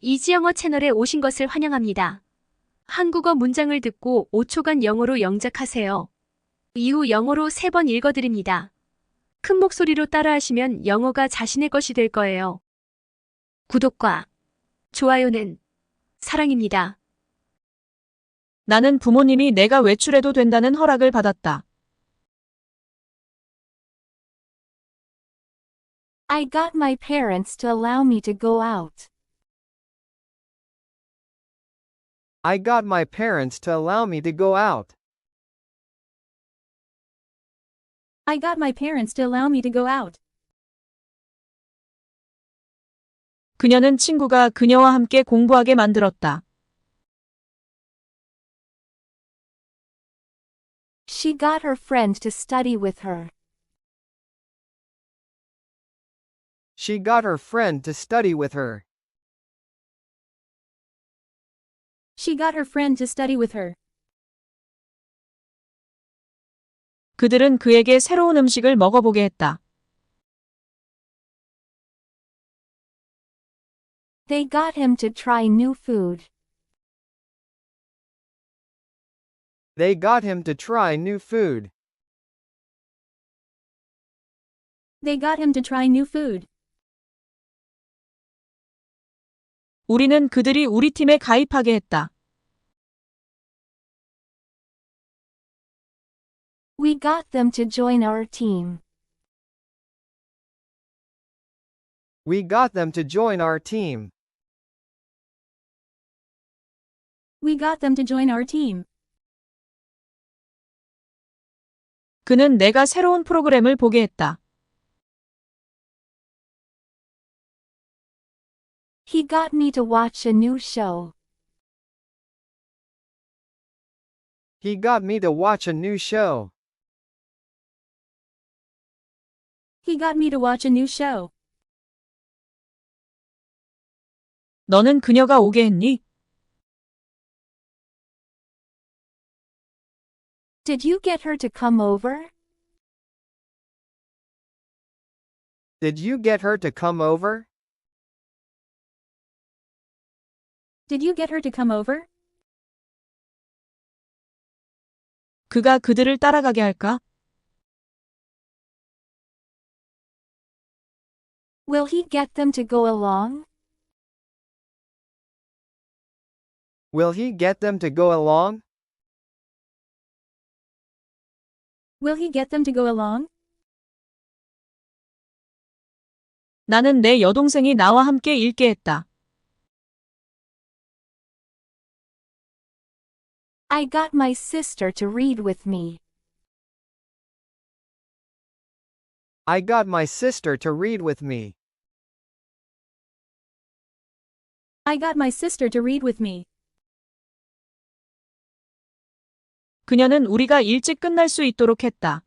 이지영어 채널에 오신 것을 환영합니다. 한국어 문장을 듣고 5초간 영어로 영작하세요. 이후 영어로 3번 읽어드립니다. 큰 목소리로 따라하시면 영어가 자신의 것이 될 거예요. 구독과 좋아요는 사랑입니다. 나는 부모님이 내가 외출해도 된다는 허락을 받았다. I got my parents to allow me to go out. I got my parents to allow me to go out. I got my parents to allow me to go out. 그녀는 친구가 그녀와 함께 공부하게 만들었다. She got her friend to study with her. She got her friend to study with her. She got her friend to study with her. 그들은 그에게 새로운 음식을 먹어보게 했다. They got him to try new food. They got him to try new food. They got him to try new food. 우리는 그들이 우리 팀에 가입하게 했다. We got them to join our team. We got them to join our team. We got them to join our team. 그는 내가 새로운 프로그램을 보게 했다. He got me to watch a new show. He got me to watch a new show. He got me to watch a new show. 너는 그녀가 오게 했니? Did you get her to come over? Did you get her to come over? Did you get her to come over? 그가 그들을 따라가게 할까? Will he get them to go along? Will he get them to go along? Will he get them to go along? 나는 내 여동생이 나와 함께 읽게 했다. I got my sister to read with me. I got my sister to read with me. I got my sister to read with me. 그녀는 우리가 일찍 끝날 수 있도록 했다.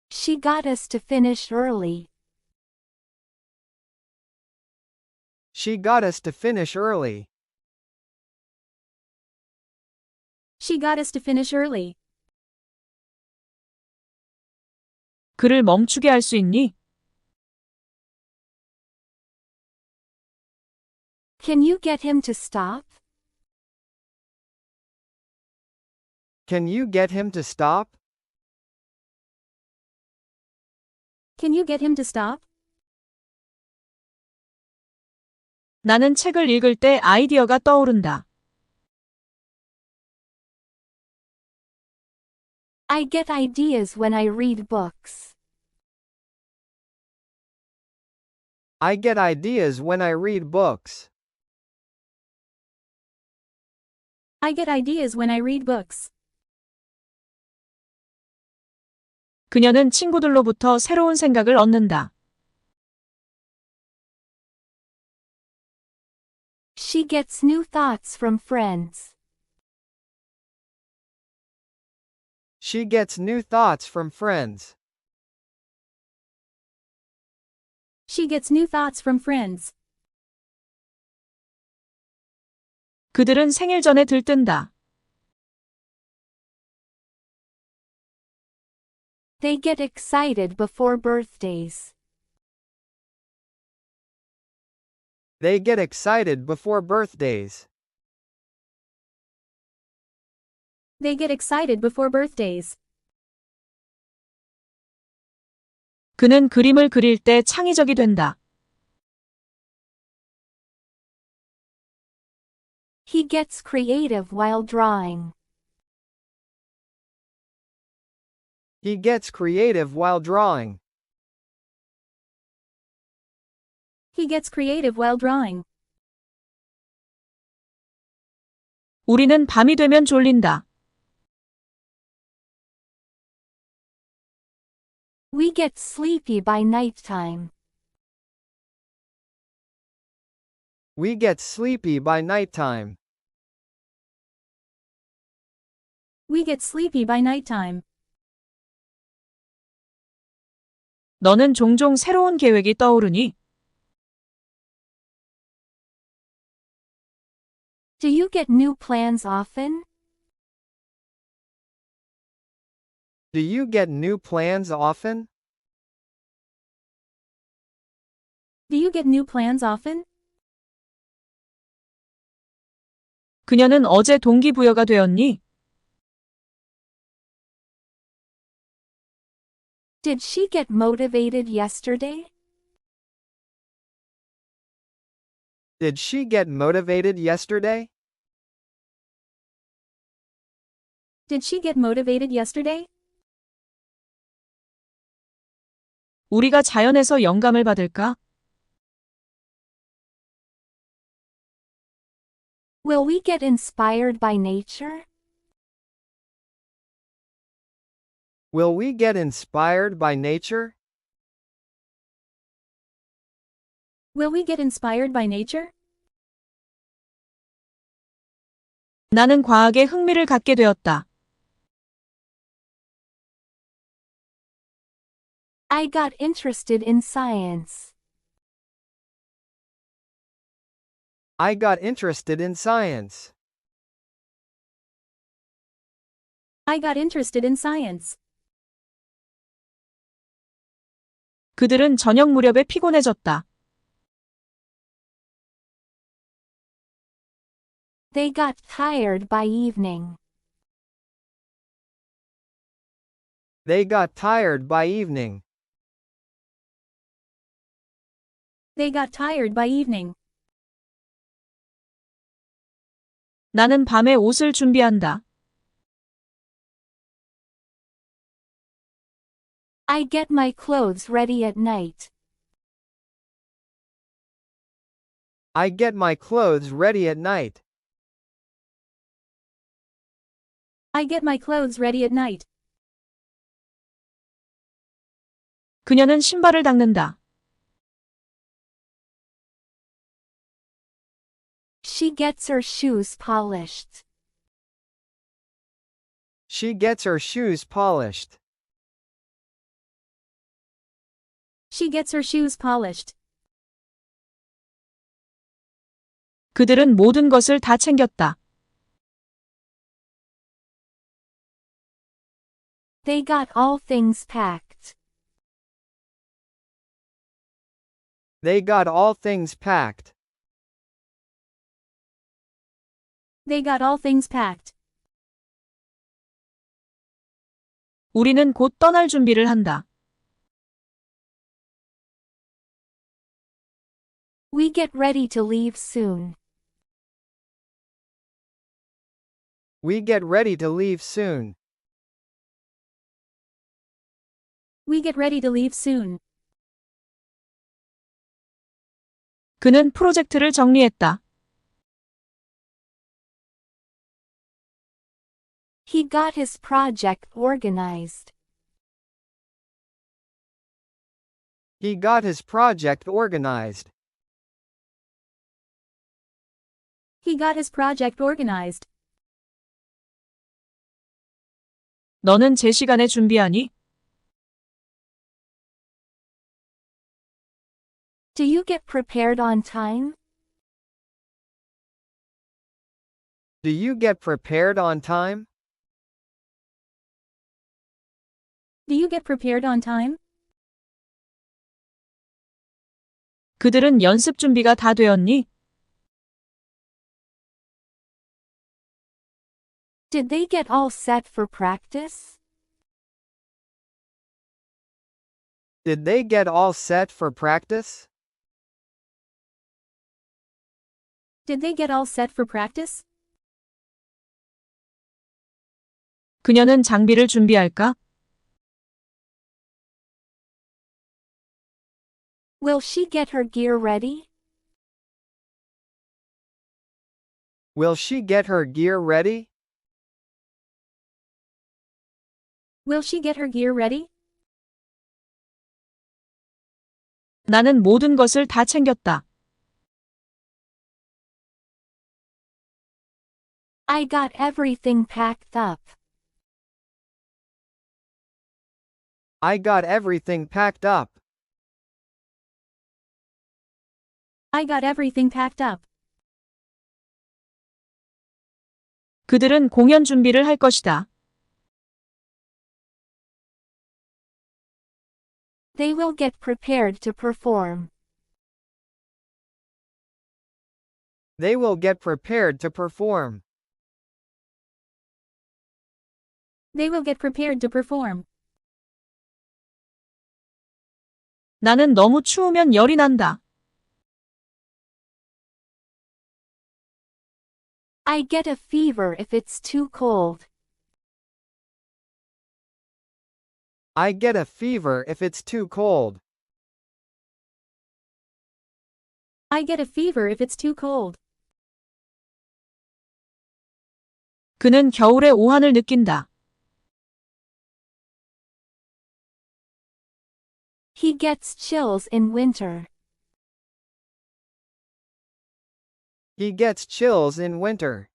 She got us to finish early. She got us to finish early. She got us to finish early. 그를 멈추게 할 수 있니? Can you get him to stop? Can you get him to stop? Can you get him to stop? 나는 책을 읽을 때 아이디어가 떠오른다. I get ideas when I read books. I get ideas when I read books. I get ideas when I read books. 그녀는 친구들로부터 새로운 생각을 얻는다. She gets new thoughts from friends. She gets new thoughts from friends. She gets new thoughts from friends. 그들은 생일 전에 들뜬다. They get excited before birthdays. They get excited before birthdays. They get excited before birthdays. 그는 그림을 그릴 때 창의적이 된다. He gets creative while drawing. He gets creative while drawing. He gets creative while drawing. 우리는 밤이 되면 졸린다. We get sleepy by nighttime. We get sleepy by nighttime. We get sleepy by nighttime. 너는 종종 새로운 계획이 떠오르니? Do you get new plans often? Do you get new plans often? Do you get new plans often? 그녀는 어제 동기부여가 되었니? Did she get motivated yesterday? Did she get motivated yesterday? Did she get motivated yesterday? 우리가 자연에서 영감을 받을까? Will we get inspired by nature? Will we get inspired by nature? Will we get inspired by nature? 나는 과학에 흥미를 갖게 되었다. I got interested in science. I got interested in science. I got interested in science. 그들은 저녁 무렵에 피곤해졌다. They got tired by evening. They got tired by evening. They got tired by evening. 나는 밤에 옷을 준비한다. I get my clothes ready at night. I get my clothes ready at night. I get my clothes ready at night. 그녀는 신발을 닦는다. She gets her shoes polished. She gets her shoes polished. She gets her shoes polished. 그들은 모든 것을 다 챙겼다. They got all things packed. They got all things packed. They got all things packed. 우리는 곧 떠날 준비를 한다. We get ready to leave soon. We get ready to leave soon. We get ready to leave soon. 그는 프로젝트를 정리했다. He got his project organized. He got his project organized. He got his project organized. 너는 제 시간에 준비하니? Do you get prepared on time? Do you get prepared on time? Do you get prepared on time? 그들은 연습 준비가 다 되었니? Did they get all set for practice? Did they get all set for practice? Did they get all set for practice? 그녀는 장비를 준비할까? Will she get her gear ready? Will she get her gear ready? Will she get her gear ready? 나는 모든 것을 다 챙겼다. I got everything packed up. I got everything packed up. I got everything packed up. 그들은 공연 준비를 할 것이다. They will get prepared to perform. They will get prepared to perform. They will get prepared to perform. 나는 너무 추우면 열이 난다. I get a fever if it's too cold. I get a fever if it's too cold. I get a fever if it's too cold. 그는 겨울의 오한을 느낀다. He gets chills in winter. He gets chills in winter.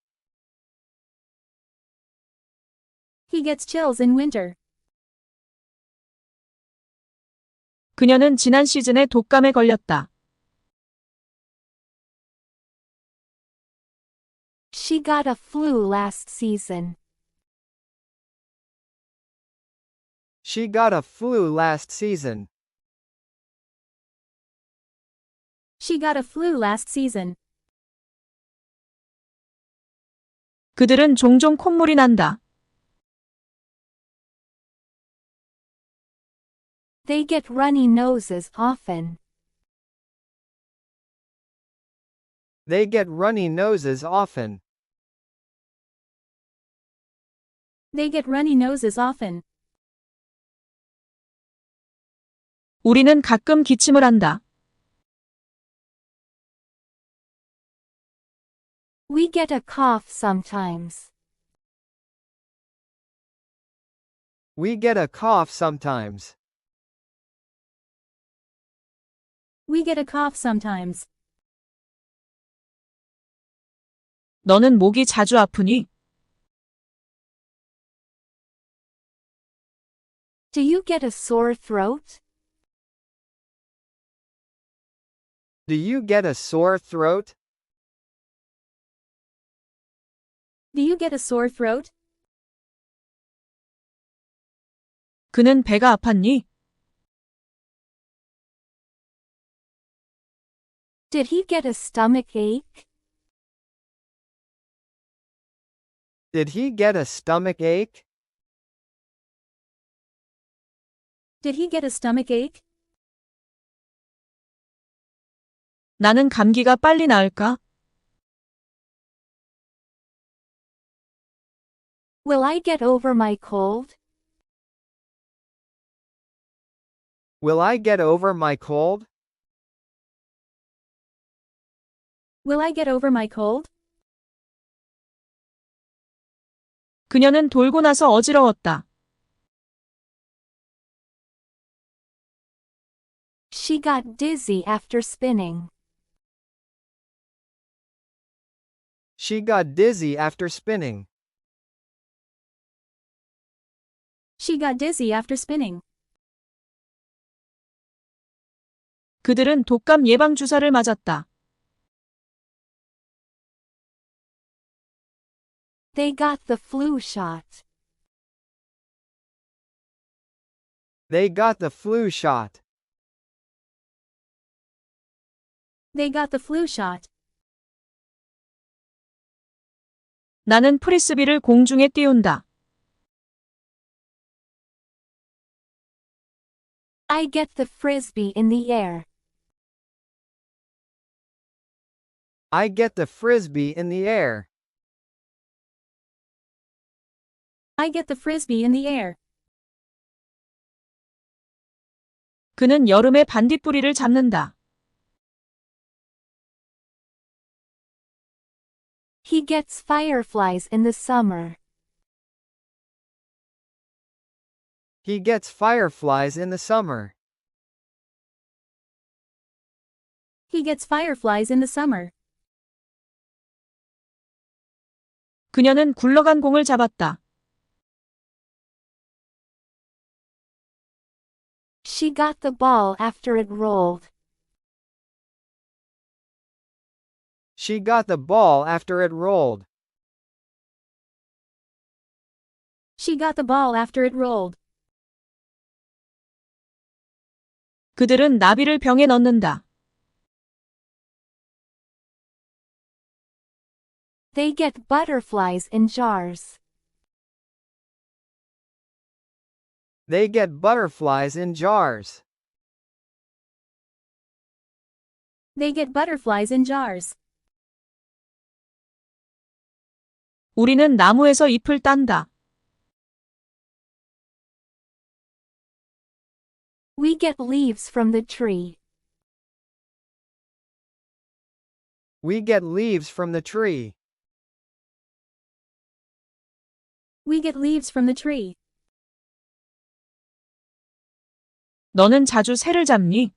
He gets chills in winter. 그녀는 지난 시즌에 독감에 걸렸다. She got a flu last season. She got a flu last season. She got a flu last season. 그들은 종종 콧물이 난다. They get runny noses often. They get runny noses often. They get runny noses often. 우리는 가끔 기침을 한다. We get a cough sometimes. We get a cough sometimes. We get a cough sometimes. 너는 목이 자주 아프니? Do you get a sore throat? Do you get a sore throat? Do you get a sore throat? 그는 배가 아팠니? Did he get a stomach ache? Did he get a stomach ache? Did he get a stomach ache? 나는 감기가 빨리 나을까? Will I get over my cold? Will I get over my cold? Will I get over my cold? 그녀는 돌고 나서 어지러웠다. She got dizzy after spinning. She got dizzy after spinning. She got dizzy after spinning. 그들은 독감 예방 주사를 맞았다. They got the flu shot. They got the flu shot. They got the flu shot. 나는 프리스비를 공중에 띄운다. I get the frisbee in the air. I get the frisbee in the air. I get the frisbee in the air. 그는 여름에 반딧불이를 잡는다. He gets fireflies in the summer. He gets fireflies in the summer. He gets fireflies in the summer. 그녀는 굴러간 공을 잡았다. She got the ball after it rolled. She got the ball after it rolled. She got the ball after it rolled. 그들은 나비를 병에 넣는다. They get butterflies in jars. They get butterflies in jars. They get butterflies in jars. 우리는 나무에서 잎을 딴다. We get leaves from the tree. We get leaves from the tree. We get leaves from the tree. 너는 자주 새를 잡니?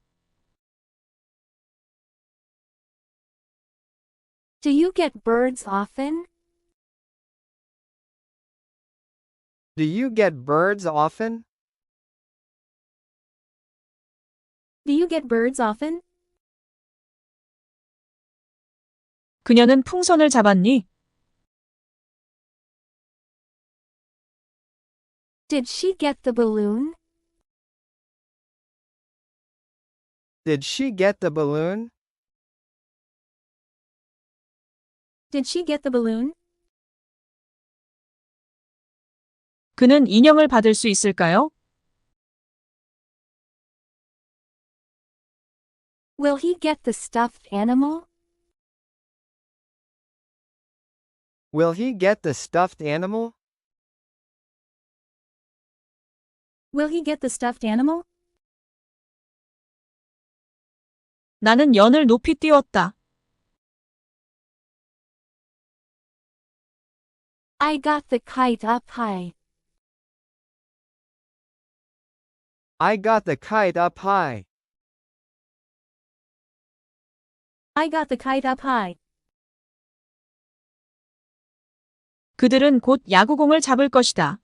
Do you get birds often? Do you get birds often? Do you get birds often? 그녀는 풍선을 잡았니? Did she get the balloon? Did she get the balloon? Did she get the balloon? 그는 인형을 받을 수 있을까요? Will he get the stuffed animal? Will he get the stuffed animal? Will he get the stuffed animal? 나는 연을 높이 띄웠다. I got the kite up high. I got the kite up high. I got the kite up high. 그들은 곧 야구공을 잡을 것이다.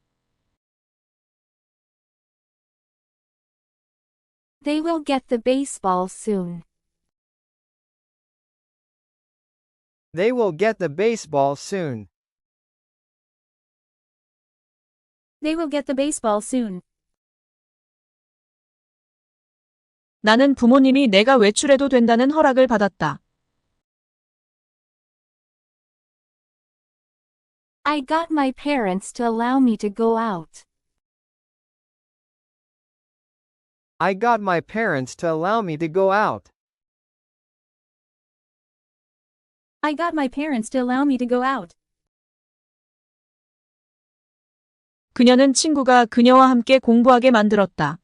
They will get the baseball soon. They will get the baseball soon. They will get the baseball soon. 나는 부모님이 내가 외출해도 된다는 허락을 받았다. I got my parents to allow me to go out. I got my parents to allow me to go out. I got my parents to allow me to go out. 그녀는 친구가 그녀와 함께 공부하게 만들었다.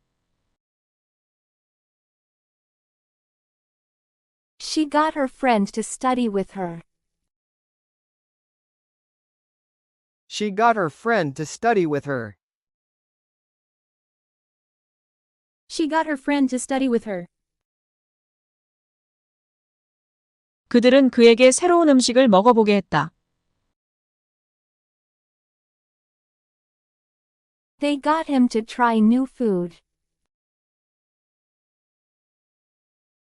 She got her friend to study with her. She got her friend to study with her. She got her friend to study with her. 그들은 그에게 새로운 음식을 먹어보게 했다. They got him to try new food.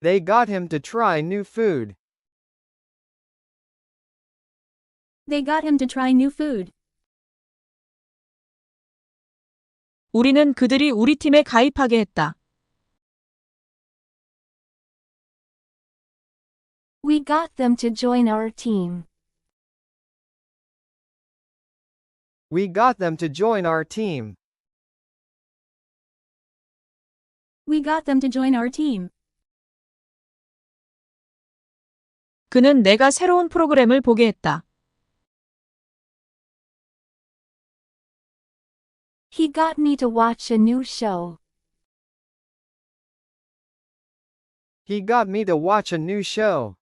They got him to try new food. They got him to try new food. 우리는 그들이 우리 팀에 가입하게 했다. We got them to join our team. We got them to join our team. We got them to join our team. 그는 내가 새로운 프로그램을 보게 했다. He got me to watch a new show. He got me to watch a new show.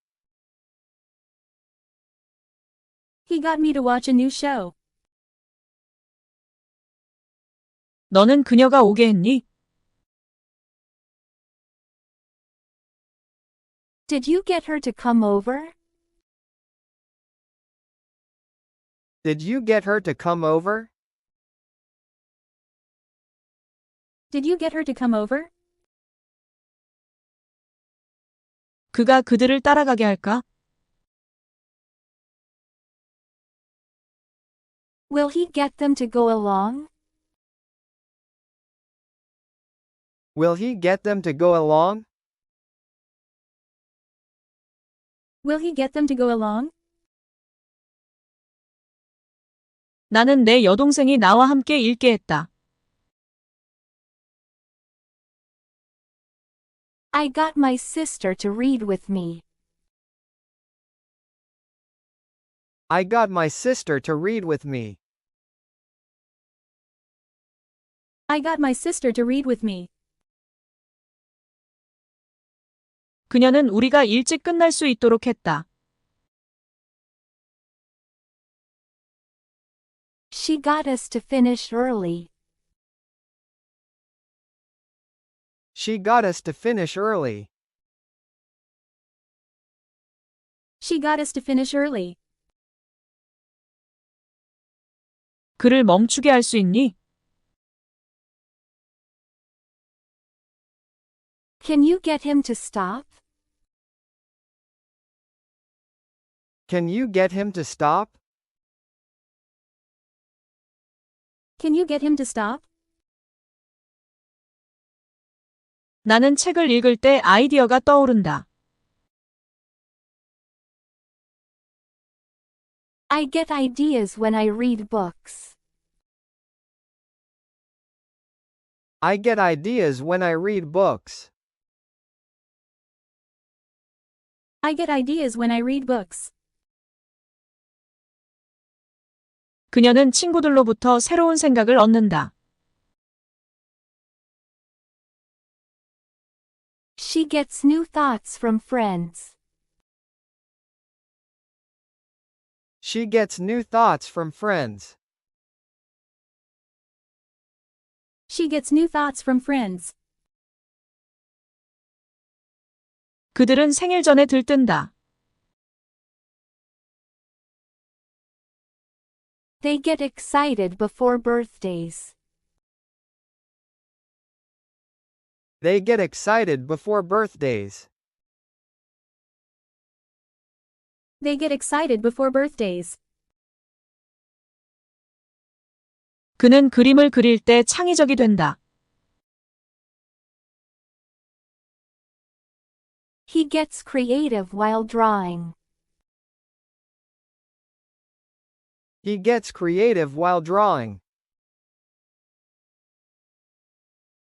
He got me to watch a new show. 너는 그녀가 오게 했니? Did you get her to come over? Did you get her to come over? Did you get her to come over? 그가 그들을 따라가게 할까? Will he get them to go along? Will he get them to go along? Will he get them to go along? 나는 내 여동생이 나와 함께 읽게 했다. I got my sister to read with me. I got my sister to read with me. I got my sister to read with me. 그녀는 우리가 일찍 끝날 수 있도록 했다. She got us to finish early. She got us to finish early. She got us to finish early. 그를 멈추게 할 수 있니? Can you get him to stop? Can you get him to stop? Can you get him to stop? 나는 책을 읽을 때 아이디어가 떠오른다. I get ideas when I read books. I get ideas when I read books. I get ideas when I read books. 그녀는 친구들로부터 새로운 생각을 얻는다. She gets new thoughts from friends. She gets new thoughts from friends. She gets new thoughts from friends. 그들은 생일 전에 들뜬다. They get excited before birthdays. They get excited before birthdays. They get excited before birthdays. 그는 그림을 그릴 때 창의적이 된다. He gets creative while drawing. He gets creative while drawing.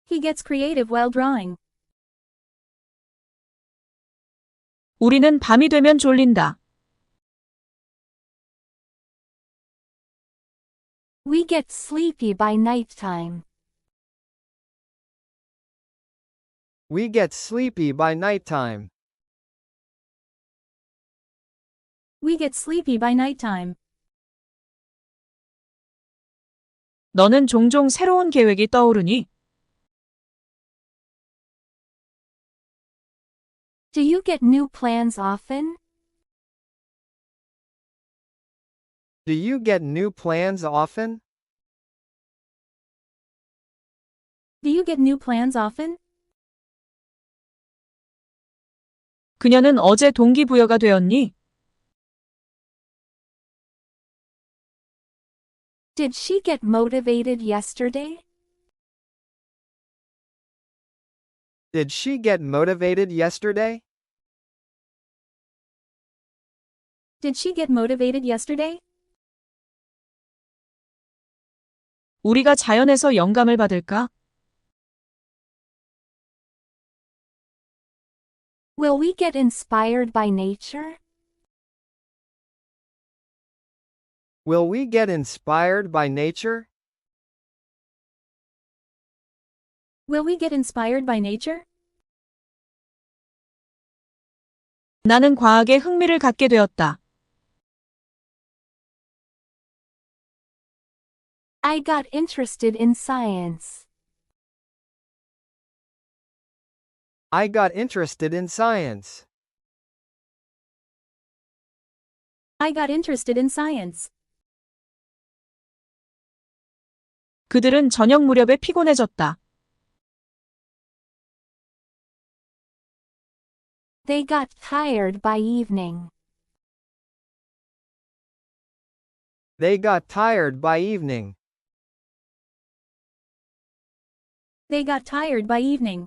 He gets creative while drawing. 우리는 밤이 되면 졸린다. We get sleepy by nighttime. We get sleepy by nighttime. We get sleepy by nighttime. 너는 종종 새로운 계획이 떠오르니? Do you get new plans often? Do you get new plans often? Do you get new plans often? 그녀는 어제 동기부여가 되었니? Did she get motivated yesterday? Did she get motivated yesterday? Did she get motivated yesterday? 우리가 자연에서 영감을 받을까? Will we get inspired by nature? Will we get inspired by nature? Will we get inspired by nature? 나는 과학에 흥미를 갖게 되었다. I got interested in science. I got interested in science. I got interested in science. 그들은 저녁 무렵에 피곤해졌다. They got tired by evening. They got tired by evening. They got tired by evening.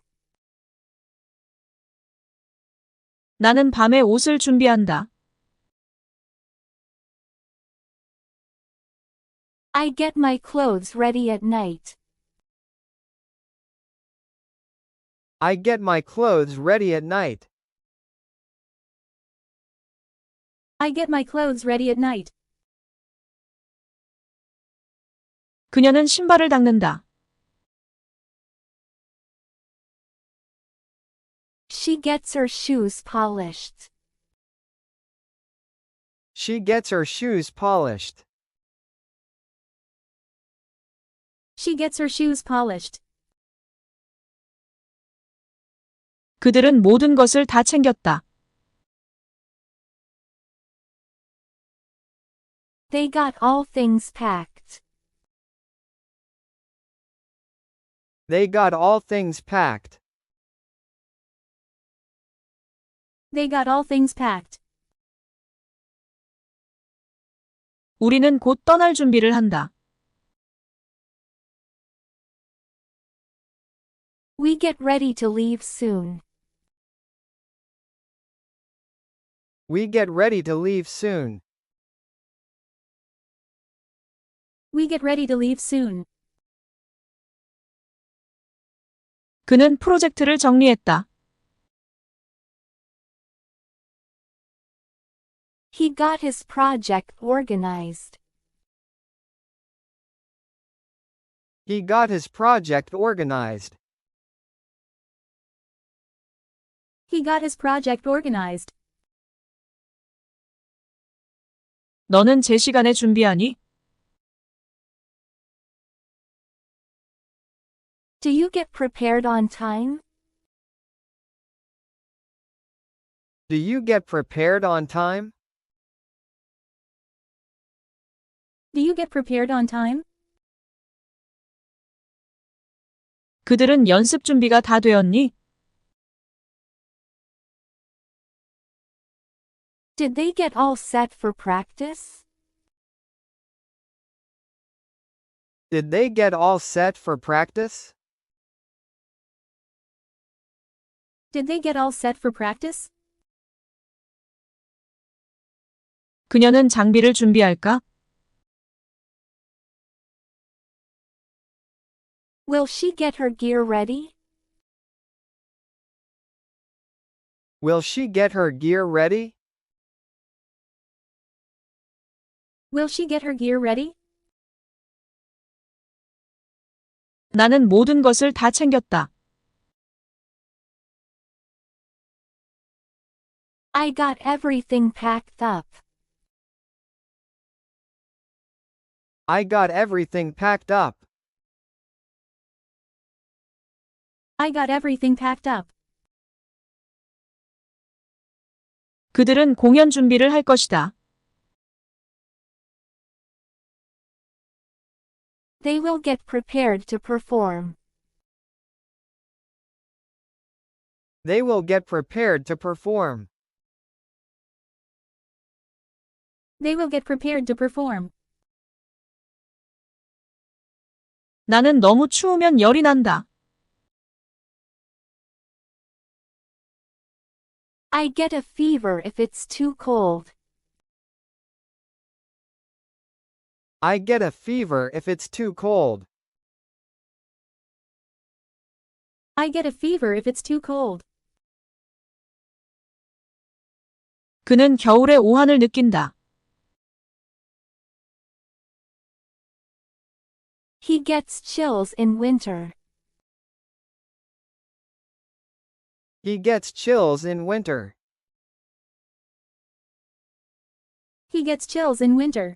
나는 밤에 옷을 준비한다. I get my clothes ready at night. I get my clothes ready at night. I get my clothes ready at night. 그녀는 신발을 닦는다. She gets her shoes polished. She gets her shoes polished. She gets her shoes polished. 그들은 모든 것을 다 챙겼다. They got all things packed. They got all things packed. They got all things packed. 우리는 곧 떠날 준비를 한다. We get ready to leave soon. We get ready to leave soon. We get ready to leave soon. 그는 프로젝트를 정리했다. He got his project organized. He got his project organized. He got his project organized. 너는 제 시간에 준비하니? Do you get prepared on time? Do you get prepared on time? Do you get prepared on time? 그들은 연습 준비가 다 되었니? Did they get all set for practice? Did they get all set for practice? Did they get all set for practice? 그녀는 장비를 준비할까? Will she get her gear ready? Will she get her gear ready? Will she get her gear ready? 나는 모든 것을 다 챙겼다. I got everything packed up. I got everything packed up. I got everything packed up. 그들은 공연 준비를 할 것이다. They will get prepared to perform. They will get prepared to perform. They will get prepared to perform. 나는 너무 추우면 열이 난다. I get a fever if it's too cold. I get a fever if it's too cold. I get a fever if it's too cold. 그는 겨울에 오한을 느낀다. He gets chills in winter. He gets chills in winter. He gets chills in winter.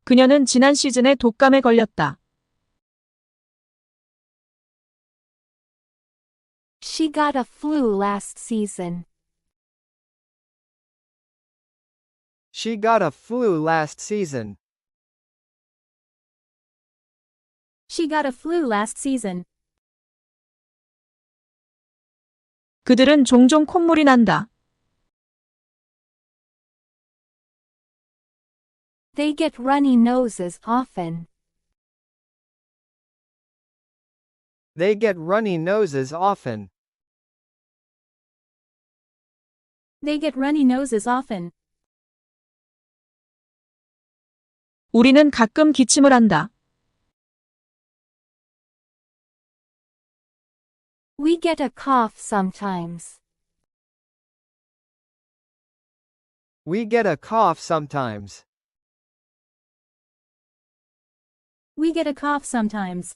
그녀는 지난 시즌에 독감에 걸렸다. She got a flu last season. She got a flu last season. She got a flu last season. 그들은 종종 콧물이 난다. They get runny noses often. They get runny noses often. They get runny noses often. 우리는 가끔 기침을 한다. We get a cough sometimes. We get a cough sometimes. We get a cough sometimes.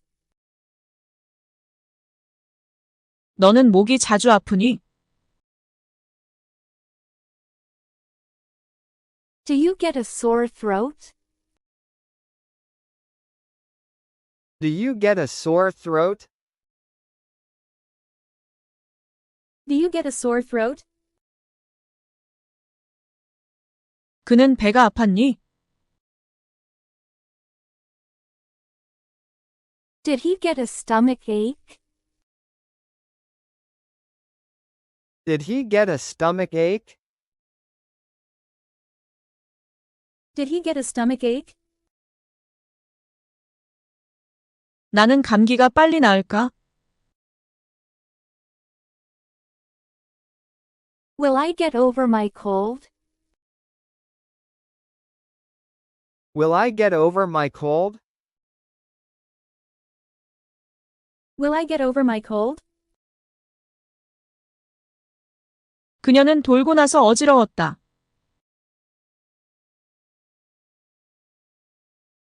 너는 목이 자주 아프니? Do you get a sore throat? Do you get a sore throat? Do you get a sore throat? 그는 배가 아팠니? Did he get a stomach ache? Did he get a stomach ache? Did he get a stomach ache? 나는 감기가 빨리 나을까? Will I get over my cold? Will I get over my cold? Will I get over my cold? 그녀는 돌고 나서 어지러웠다.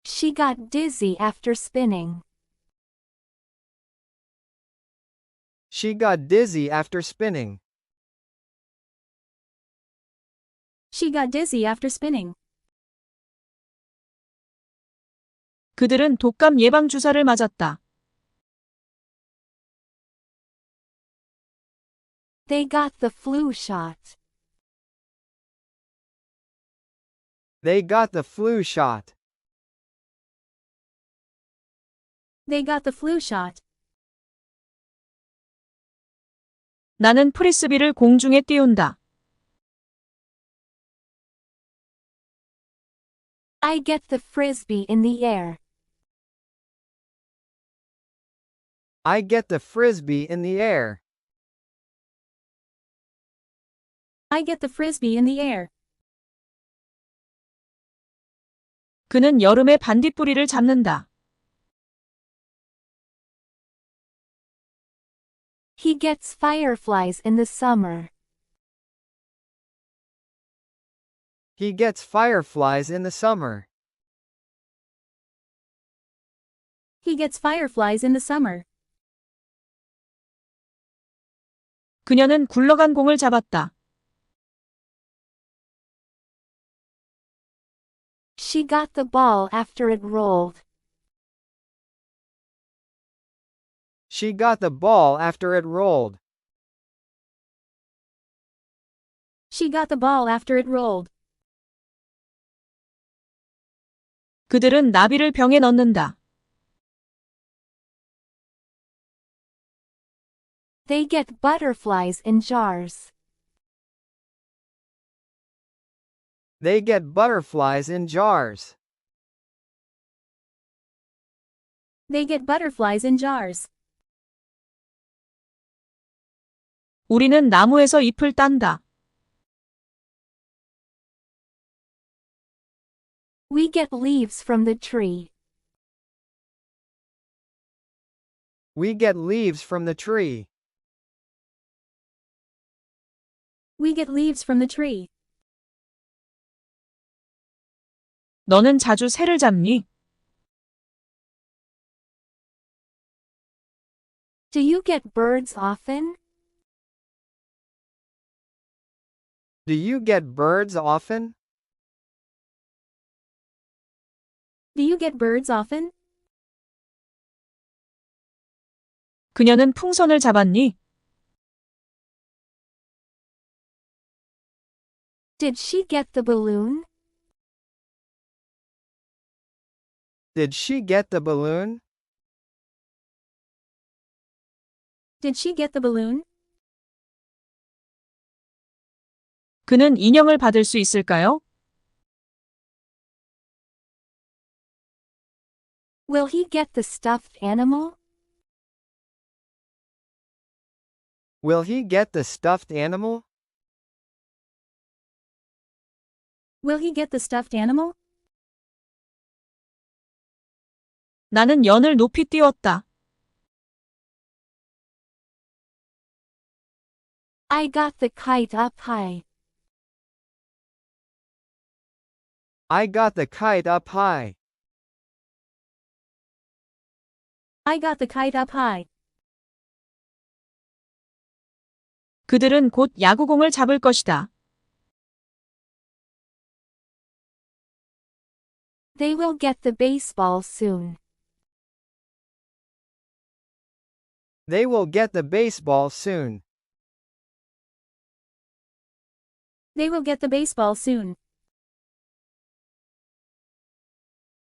She got dizzy after spinning. She got dizzy after spinning. She got dizzy after spinning. 그들은 독감 예방 주사를 맞았다. They got the flu shot. They got the flu shot. They got the flu shot. 나는 프리스비를 공중에 띄운다. I get the frisbee in the air. I get the frisbee in the air. I get the frisbee in the air. 그는 여름에 반딧불이를 잡는다. He gets fireflies in the summer. He gets fireflies in the summer. He gets fireflies in the summer. 그녀는 굴러간 공을 잡았다. She got the ball after it rolled. She got the ball after it rolled. She got the ball after it rolled. 그들은 나비를 병에 넣는다. They get butterflies in jars. They get butterflies in jars. They get butterflies in jars. 우리는 나무에서 잎을 딴다. We get leaves from the tree. We get leaves from the tree. We get leaves from the tree. 너는 자주 새를 잡니? Do you get birds often? Do you get birds often? Do you get birds often? 그녀는 풍선을 잡았니? Did she get the balloon? Did she get the balloon? Did she get the balloon? 그는 인형을 받을 수 있을까요? Will he get the stuffed animal? Will he get the stuffed animal? Will he get the stuffed animal? 나는 연을 높이 띄웠다. I got the kite up high. I got the kite up high. I got the kite up high. 그들은 곧 야구공을 잡을 것이다. They will get the baseball soon. They will get the baseball soon. They will get the baseball soon.